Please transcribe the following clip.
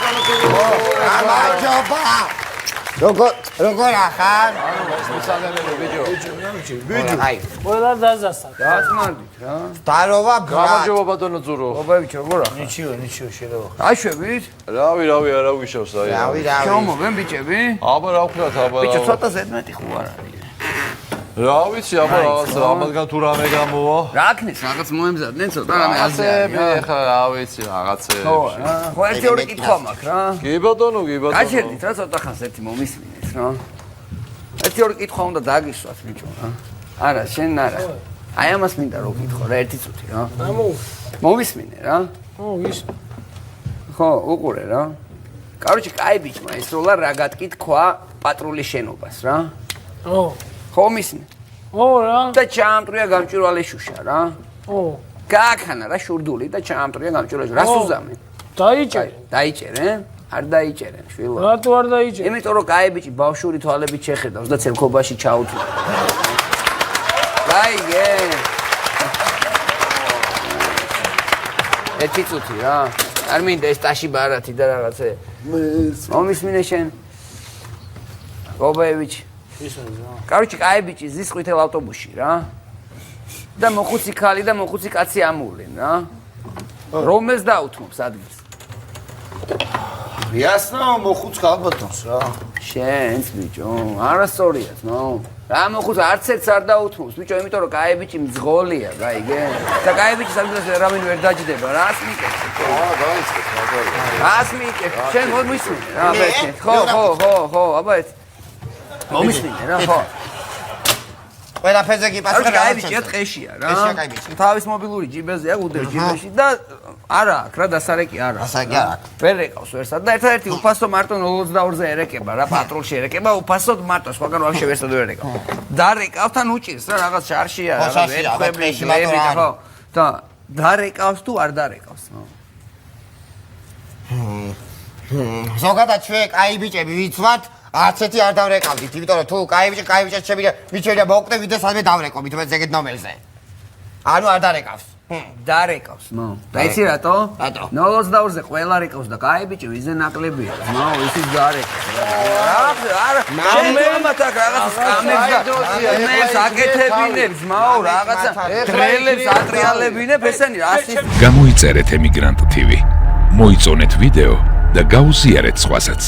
ბატონო ზურო. გამარჯობა. როგორ ახარ? მისაღებელო ბიჭო. ბიჭო. აი. ყველა დაზასა. დაწმარდით რა. დაროვა გამარჯობა ბატონო ზურო. ობა ბიჭო, როგორ ახარ? ნიჩიო, შეიძლება. აშვებით? რავი, არა ვიშავს აი. რავი. შევმოგენ ბიჭები? აბა რა ვქნათ, აბა. ბიჭო, ცოტა ზედმეტი ხო არ არის? რა ვიცი, აბა რაღაც ამათგან თუ რამე გამოვა. რა ქნეს, რაღაც მოემზადნენ ცოტა რამე აზები, ეხლა რა ვიცი, რაღაცები. ხო, ერთი ორი კითხვა მაქვს რა. კი ბატონო, კი ბატონო. გაჩერდით რა ცოტა ხანს ერთი მომისმინეთ რა. ერთი ორი კითხვა უნდა დაგისვათ ბიჭო რა. არა, შენ არა. აი ამას მინდა რომ გითხო რა ერთი წუთი რა. მომისმინე რა. ხო, უყურე რა. კაროჩი, კაი ბიჭმა ისროლა რა გატკითხვა პატრულის შენობას რა. ხო მისმე. რა. და ჩაამტრია გამჭვირვალე შუშა რა. გააქანა რა შურდული და ჩაამტრია გამჭვირვალე. რას უზამე? დაიჭერე? არ დაიჭერე, შვილო. რატო არ დაიჭერე? იმიტომ რომ კაი ბიჭი ბავშვური თვალებით შეხედავს და ცელქობაში ჩაუთვლა. გაიგე. ერთი წუთი რა. არ მინდა ეს ტაში ბარათი და რაღაცე. მომისმინე შენ. გობეევიჩი. კაროჩი, კაი ბიჭი ზის ყვითელ ავტობუსში რა. და მოხუცი ქალი და მოხუცი კაცი ამოვლენ რა. რომელს დაუთმობს ადგილს? იასნა მოხუც გაბატონს რა. შენს ბიჭო, არასწორია ნო. რა მოხუც არც ერთს არ დაუთმობს ბიჭო, იმიტომ რომ კაი ბიჭი მძღოლია, გაიგე? და კაი ბიჭის ადგილას რაიმე ვერ დაჯდება, რას მიკეთებ? დაიწყეთ, ბატონო. რას მიკეთებ? შენ მომისმინე რა ბეჭე. ხო, აბა ეს მომისმინე რა, ხო. ყველაფერზე გიპასუხე რა. კაი ბიჭია ტყეშია რა. თავის მობილური ჯიბეზეა უდევს ჯიბეში და არა აქ რა დასარეკი არა. დასარეკი არა. ვერ ეკავს ვერსად და ერთადერთი უფასო მარტო 22-ზე ერეკება რა, პატრულში ერეკება უფასოდ მარტო, სხვაგან ვაფშე ვერსად ვერ ეკავ. დარეკავთან უჭირს რა, რაღაც შარშია რა, ვერხვები, გლები და ხო. და დარეკავს თუ არ დარეკავს, ნო. ზოგადად ჩვენ კაი ბიჭები ვიცვათ, არც ერთი არ დავრეკავდით, იმიტომ რომ თუ კაი ბიჭებს შეგვიძლია მოვკვდე ვიდეოს სადმე დავრეკობთ მე ზეგეთ ნომერზე. ანუ არ დარეკავს. დარეკავს, ნო. და იცი რატო? 22-ზე ყველა რეკავს და კაი ბიჭი ვიზე ნაკლებია. ნო, ისიც დარეკავს. არა, მამათ აქ რაღაცა სკამებს და ნებს აკეთებინებს, მაო, რაღაცა დრელებს ატრიალებინებ, ესენი რას ის გამოიწერეთ ემიგრანტ TV. მოიწონეთ ვიდეო და გაუზიარეთ სხვასაც.